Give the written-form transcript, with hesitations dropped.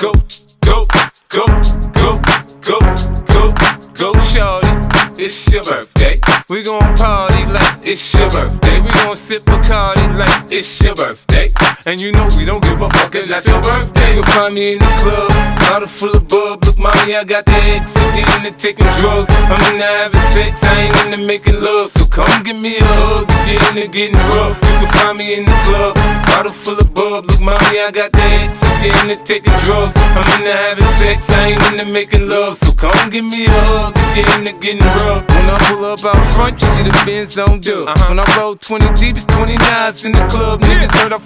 Go, go, go, go, go, go, go, shorty. It's your birthday. We gon' party like it's your birthday. We gon' sip Bacardi like it's your birthday. And you know we don't give a fuck, it's not your birthday. You'll find me in the club, bottle full of bub. Look, mommy, I got the X, I'm getting into taking drugs. I'm into having sex, I ain't into making love. So come give me a hug, get into getting rough. You can find me in the club, bottle full of bub. Look, mommy, I got the X, I'm getting into taking drugs. I'm into having sex, I ain't into making love. So come give me a hug, get into getting rough. When I pull up out front, you see the Benz on dub. When I roll 20 deep, it's 20 knives in the club. Niggas heard I